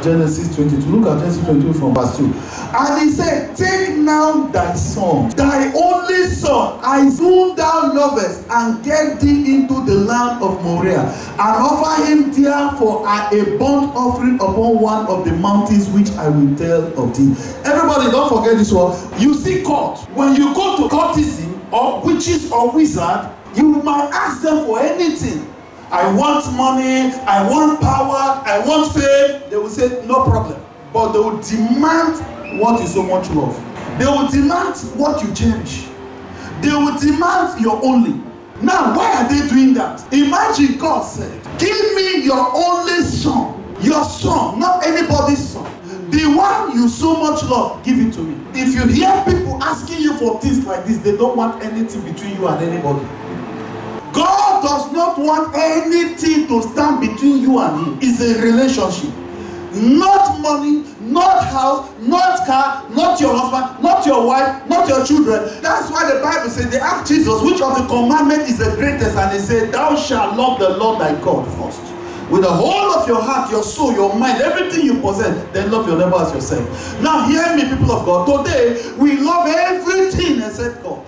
Genesis 22. Look at Genesis 22 from verse 2. And he said, take now thy son, thy only son, Isaac, whom thou lovest, and get thee into the land of Moriah, and offer him there for a burnt offering upon one of the mountains which I will tell of thee. Everybody, don't forget this one. You see court. When you go to courtesy, or witches or wizard, you might ask them for anything. I want money, I want power, I want fame. They will say, no problem. But they will demand what you so much love. They will demand what you cherish. They will demand your only. Now, why are they doing that? Imagine God said, give me your only son. Your son, not anybody's son. The one you so much love, give it to me. If you hear people asking you for things like this, they don't want anything between you and anybody. God does not want anything to stand between you and him. It's a relationship. Not money, not house, not car, not your husband, not your wife, not your children. That's why the Bible says, they asked Jesus, which of the commandments is the greatest? And he said, thou shalt love the Lord thy God first. With the whole of your heart, your soul, your mind, everything you possess, then love your neighbor as yourself. Now hear me, people of God. Today, we love everything except God.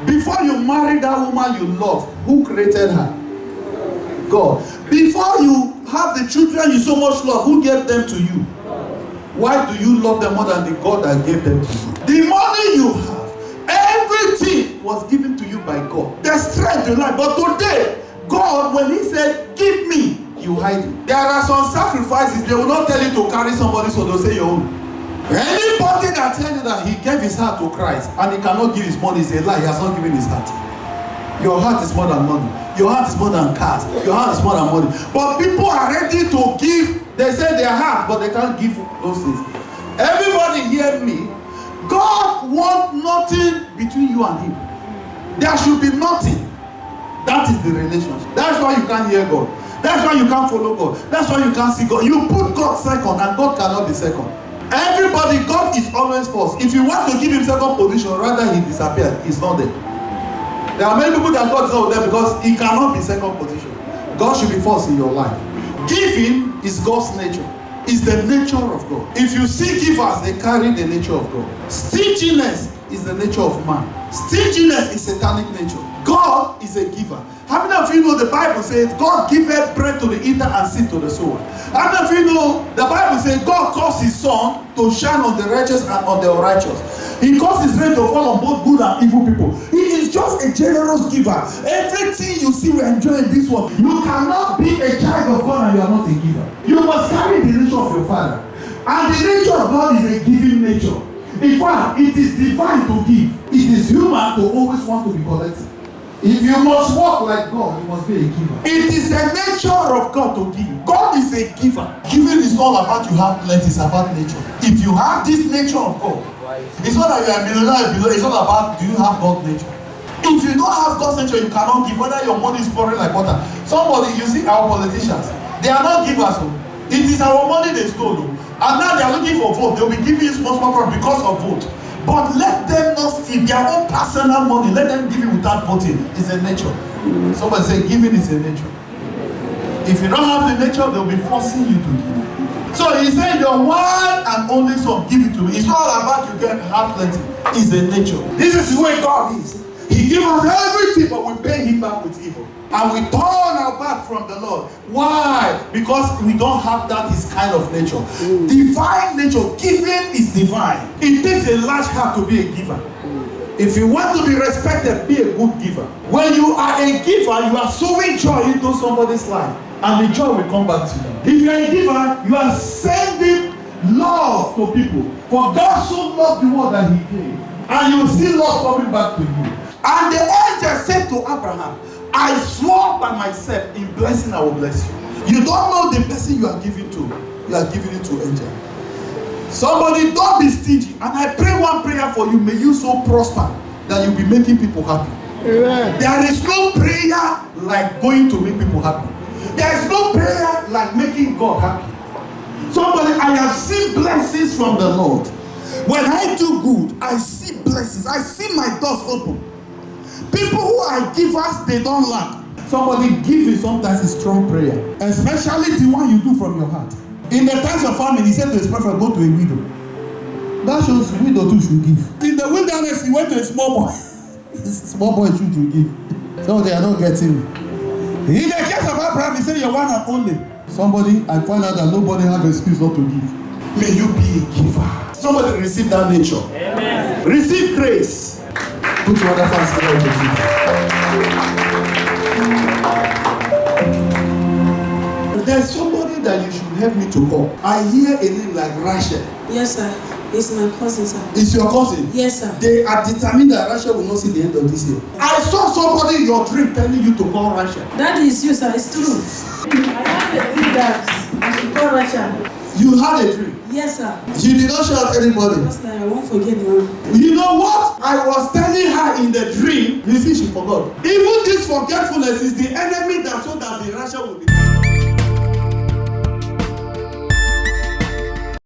Before you marry that woman you love, who created her? God. Before you have the children you so much love, who gave them to you? Why do you love them more than the God that gave them to you? The money you have, everything was given to you by God. The strength you like. But today, God, when he said, give me, you hide it. There are some sacrifices, they will not tell you to carry somebody, so they'll say your own. Anybody that tells you that he gave his heart to Christ and he cannot give his money is a lie. He has not given his heart. Your heart is more than money. Your heart is more than cars. Your heart is more than money. But people are ready to give. They say their heart, but they can't give those things. Everybody hear me. God wants nothing between you and him. There should be nothing. That is the relationship. That's why you can't hear God. That's why you can't follow God. That's why you can't see God. You put God second and God cannot be second. Everybody, God is always first. If you want to give him second position, rather he disappeared. He's not there. There are many people that God is not there because he cannot be second position. God should be first in your life. Giving is God's nature. It's the nature of God. If you see givers, they carry the nature of God. Stinginess is the nature of man. Stinginess is satanic nature. God is a giver. How many of you know the Bible says God giveth bread to the eater and seed to the sower? How many of you know the Bible says God caused his sun to shine on the righteous and on the unrighteous? He caused his rain to fall on both good and evil people. He is just a generous giver. Everything you see we enjoy in this world, you cannot be a child of God and you are not a giver. You must carry the nature of your father. And the nature of God is a giving nature. In fact, it is divine to give. It is human to always want to be collected. If you must walk like God, you must be a giver. It is the nature of God to give. God is a giver. Giving is all about you have plenty. It's about nature. If you have this nature of God, it's not that you are a millionaire. It's not about do you have God's nature. If you don't have God's nature, you cannot give. Whether your money is pouring like water. Somebody, you see our politicians, they are not givers. It is our money they stole. And now they are looking for vote. They will be giving you small because of vote. But let them not steal their own personal money. Let them give it without voting. It's a nature. Somebody say giving is a nature. If you don't have the nature, they'll be forcing you to give. So he said, your one and only son, give it to me. It's all about you get have plenty. It's a nature. This is the way God is. He gives us everything, but we pay him back with evil. And we turn our back from the Lord. Why? Because we don't have that his kind of nature. Divine nature. Giving is divine. It takes a large heart to be a giver. If you want to be respected, be a good giver. When you are a giver, you are sowing joy into somebody's life. And the joy will come back to you. If you are a giver, you are sending love to people. For God so loved the world that he gave. And you will see love coming back to you. And the angel said to Abraham, I swore by myself, in blessing I will bless you. You don't know the blessing you are giving to. You are giving it to angel. Somebody, don't be stingy. And I pray one prayer for you. May you so prosper that you'll be making people happy. Amen. There is no prayer like going to make people happy. There is no prayer like making God happy. Somebody, I have seen blessings from the Lord. When I do good, I see blessings. I see my doors open. People who are givers, they don't lack. Somebody giving sometimes is strong prayer. Especially the one you do from your heart. In the times of famine, he said to his prophet, go to a widow. That shows widow too should give. In the wilderness, he went to a small boy. Small boy should give. So they are not getting me. In the case of Abraham, he said, you're one and only. Somebody, I find out that nobody has an excuse not to give. May you be a giver. Somebody receive that nature. Amen. Receive grace. Put your other hands together to give. There's somebody that you should help me to call. I hear a name like Rachel. Yes, sir. It's my cousin, sir. It's your cousin? Yes, sir. They are determined that Rachel will not see the end of this year. I saw somebody in your dream telling you to call Rachel. That is you, sir. It's true. I had a dream that I should call Rachel. You had a dream? Yes, sir. You did not shout anybody? Because I won't forget now. You know what? I was telling her in the dream. You see, she forgot. Even this forgetfulness is the enemy that so that the Rachel will be.